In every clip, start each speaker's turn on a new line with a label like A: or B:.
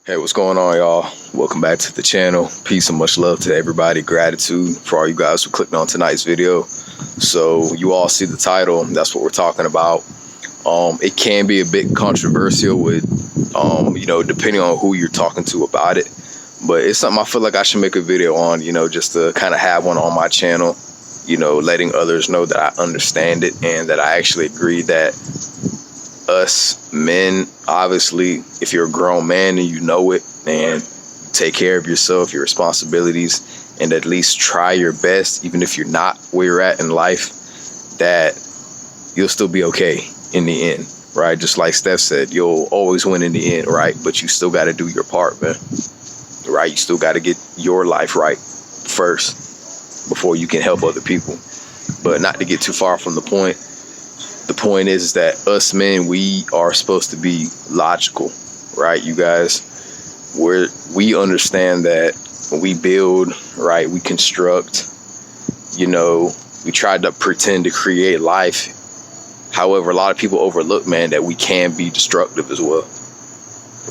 A: Hey, what's going on, y'all? Welcome back to the channel. Peace and much love to everybody. Gratitude for all you guys who clicked on tonight's video. So you all see the title. That's what we're talking about. It can be a bit controversial with, depending on who you're talking to about it. But it's something I feel like I should make a video on, just to kind of have one on my channel, letting others know that I understand it and that I actually agree that us men, obviously, if you're a grown man and you know it, and take care of yourself, your responsibilities, and at least try your best, even if you're not where you're at in life, that you'll still be okay in the end, right? Just like Steph said, you'll always win in the end, right? But you still got to do your part, man, right? You still got to get your life right first before you can help other people. But not to get too far from the point. The point is that us men, we are supposed to be logical, right? You guys, we understand that when we build, right, we construct, we try to pretend to create life. However, a lot of people overlook, man, that we can be destructive as well,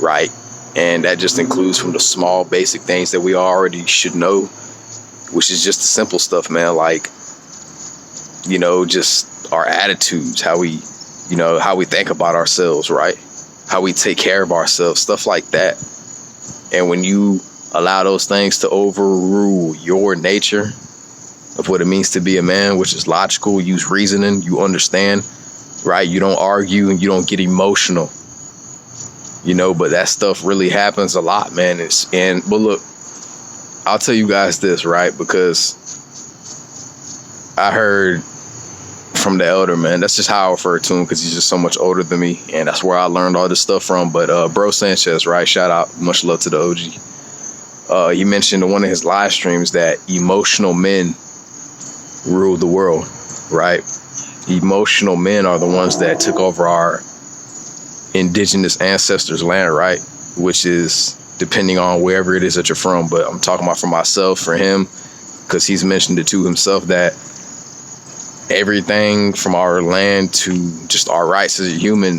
A: right? And that just includes from the small basic things that we already should know, which is just the simple stuff, man, like, just our attitudes, how we think about ourselves, right? How we take care of ourselves, stuff like that. And when you allow those things to overrule your nature of what it means to be a man, which is logical, use reasoning, you understand, right? You don't argue and you don't get emotional, but that stuff really happens a lot, man. But look, I'll tell you guys this, right? Because I heard from the elder, man. That's just how I refer to him, because he's just so much older than me, and that's where I learned all this stuff from. But Bro Sanchez, right? Shout out, much love to the OG. He mentioned in one of his live streams that emotional men rule the world, right? Emotional men are the ones that took over our indigenous ancestors' land, right? Which is depending on wherever it is that you're from. But I'm talking about for myself, for him, because he's mentioned it to himself that everything from our land to just our rights as a human,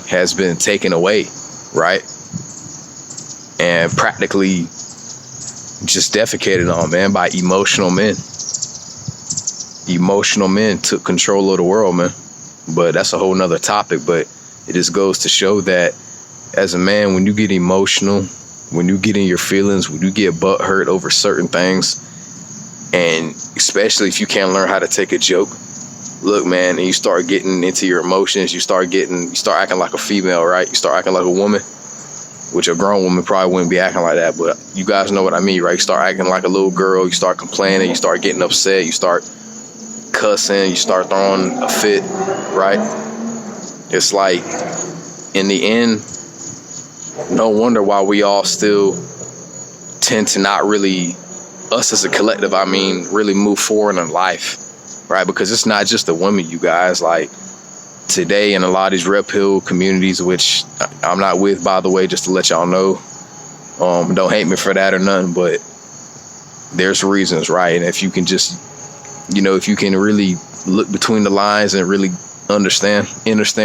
A: has been taken away, right? And practically just defecated on, man, by emotional men. Emotional men took control of the world, man. But that's a whole nother topic. But it just goes to show that as a man, when you get emotional, when you get in your feelings, when you get butt hurt over certain things, and especially if you can't learn how to take a joke, look, man, and you start getting into your emotions, you start acting like a female, right? You start acting like a woman, which a grown woman probably wouldn't be acting like that, but you guys know what I mean, right? You start acting like a little girl, you start complaining, you start getting upset, you start cussing, you start throwing a fit, right? It's like, in the end, no wonder why we all still tend to not really, us as a collective, really move forward in life, right? Because it's not just the women, you guys. Like, today in a lot of these Rep Hill communities, which I'm not with, by the way, just to let y'all know, don't hate me for that or nothing, but there's reasons, right? And if you can just, if you can really look between the lines and really understand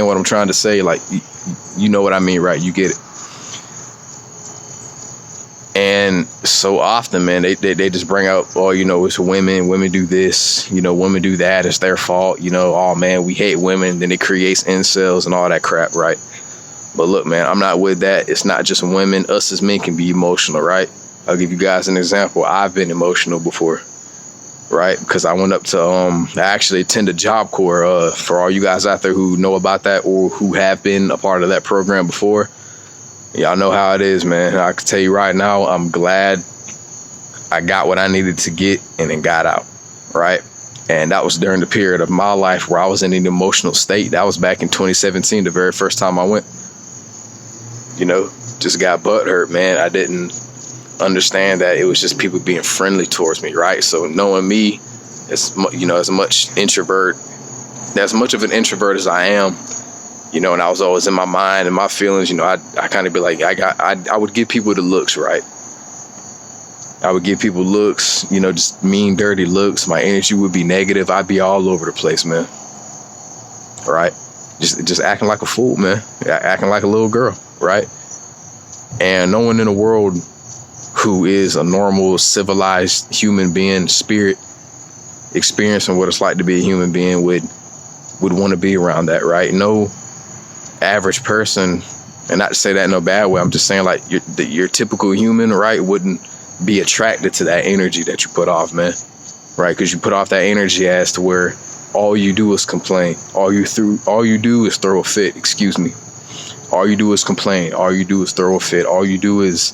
A: what I'm trying to say, like, you know what I mean, right? You get it. And so often, man, they just bring out, oh, it's women do this, women do that, it's their fault, oh, man, we hate women, then it creates incels and all that crap, right? But look, man, I'm not with that. It's not just women. Us as men can be emotional, right? I'll give you guys an example. I've been emotional before, right? Because I went up to, I actually attended Job Corps, for all you guys out there who know about that or who have been a part of that program before. Y'all know how it is, man. I can tell you right now, I'm glad I got what I needed to get and then got out, right? And that was during the period of my life where I was in an emotional state. That was back in 2017, the very first time I went. Just got butt hurt, man. I didn't understand that it was just people being friendly towards me, right? So knowing me, as much of an introvert as I am, and I was always in my mind and my feelings, I kind of be like, I would give people the looks, right? I would give people looks, just mean, dirty looks. My energy would be negative. I'd be all over the place, man. Right? Just acting like a fool, man. Acting like a little girl, right? And no one in the world who is a normal, civilized human being, spirit, experiencing what it's like to be a human being would want to be around that, right? No average person, and not to say that in a bad way, I'm just saying like your typical human, right, wouldn't be attracted to that energy that you put off, man, right? Because you put off that energy as to where all you do is complain. All you do is throw a fit, excuse me. All you do is complain. All you do is throw a fit. All you do is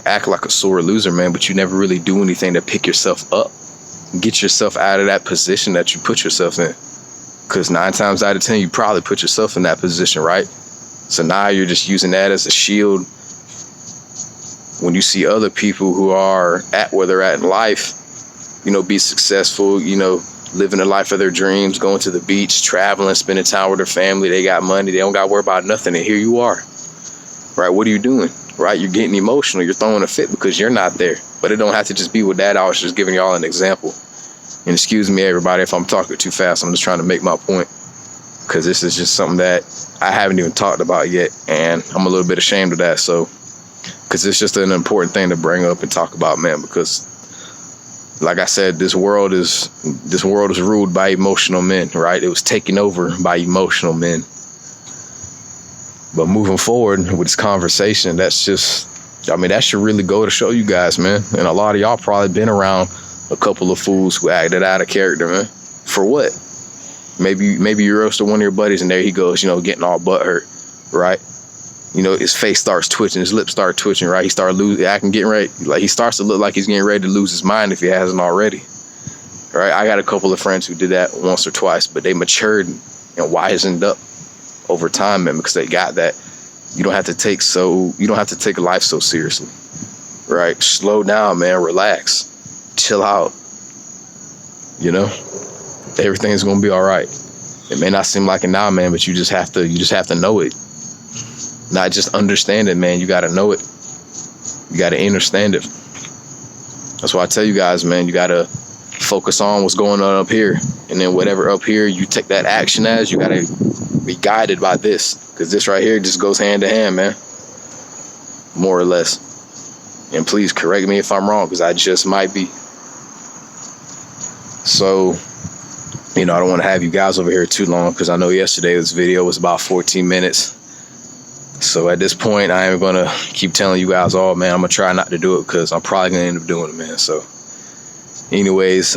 A: act like a sore loser, man, but you never really do anything to pick yourself up. Get yourself out of that position that you put yourself in. Because 9 times out of 10, you probably put yourself in that position, right? So now you're just using that as a shield when you see other people who are at where they're at in life, you know, be successful, you know, living the life of their dreams, going to the beach, traveling, spending time with their family. They got money. They don't got to worry about nothing. And here you are, right? What are you doing, right? You're getting emotional. You're throwing a fit because you're not there. But it don't have to just be with that. I was just giving y'all an example. And excuse me, everybody, if I'm talking too fast. I'm just trying to make my point, because this is just something that I haven't even talked about yet. And I'm a little bit ashamed of that. So, because it's just an important thing to bring up and talk about, man, because like I said, this world is ruled by emotional men, right? It was taken over by emotional men. But moving forward with this conversation, that's just, I mean, that should really go to show you guys, man. And a lot of y'all probably been around a couple of fools who acted out of character, man. For what? Maybe you roasted one of your buddies and there he goes, you know, getting all butthurt, right? You know, his face starts twitching, his lips start twitching, right? He started getting ready. Like, he starts to look like he's getting ready to lose his mind if he hasn't already, right? I got a couple of friends who did that once or twice, but they matured and wisened up over time, man, because they got that. You don't have to take life so seriously, right? Slow down, man. Relax, chill out. You know, everything's gonna be all right. It may not seem like it now, man, but you just have to know it. Not just understand it, man. You got to know it. You got to understand it. That's why I tell you guys, man, you got to focus on what's going on up here. And then whatever up here you take that action as, you got to be guided by this. Because this right here just goes hand to hand, man. More or less. And please correct me if I'm wrong, because I just might be. So, you know, I don't want to have you guys over here too long, because I know yesterday this video was about 14 minutes. So at this point, I ain't gonna keep telling you guys, oh man, I'm gonna try not to do it, because I'm probably gonna end up doing it, man. So anyways,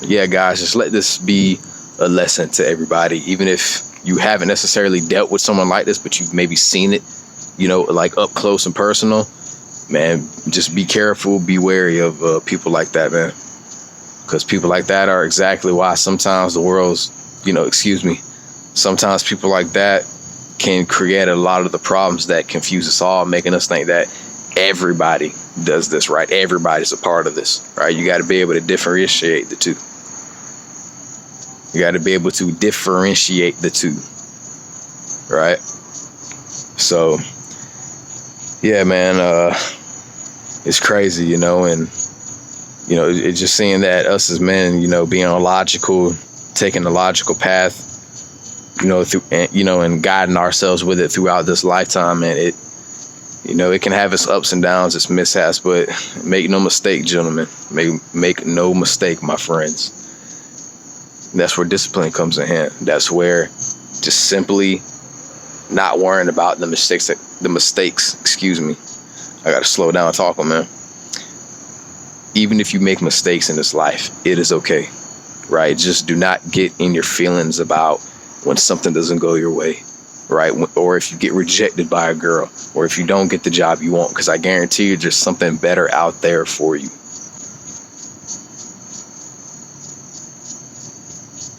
A: yeah, guys, just let this be a lesson to everybody. Even if you haven't necessarily dealt with someone like this, but you've maybe seen it, you know, like up close and personal, man, just be careful, be wary of people like that, man. Because people like that are exactly why sometimes the world's, you know, sometimes people like that can create a lot of the problems that confuse us all, making us think that everybody does this, right? Everybody's a part of this, right? You got to be able to differentiate the two. You got to be able to differentiate the two, right? So, yeah, man, it's crazy, you know, and, you know, it's just seeing that us as men, you know, being logical, taking the logical path, you know, and guiding ourselves with it throughout this lifetime, and it, you know, it can have its ups and downs, its mishaps, but make no mistake, gentlemen, make no mistake, my friends. That's where discipline comes in hand. That's where just simply not worrying about the mistakes. Excuse me. I gotta slow down talking, man. Even if you make mistakes in this life, it is okay, right? Just do not get in your feelings about when something doesn't go your way, right? Or if you get rejected by a girl, or if you don't get the job you want, because I guarantee you there's something better out there for you.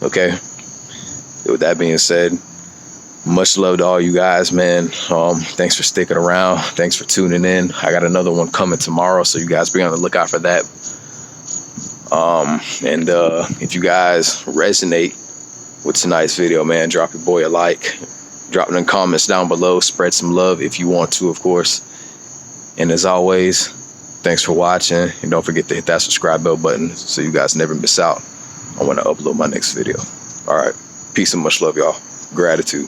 A: Okay. With that being said, much love to all you guys, man. Thanks for sticking around. Thanks for tuning in. I got another one coming tomorrow, so you guys be on the lookout for that. And if you guys resonate with tonight's video, man, drop your boy a like, drop it in comments down below, spread some love if you want to, of course. And as always, thanks for watching, and don't forget to hit that subscribe bell button so you guys never miss out on when I upload my next video. All right, peace and much love, y'all. Gratitude.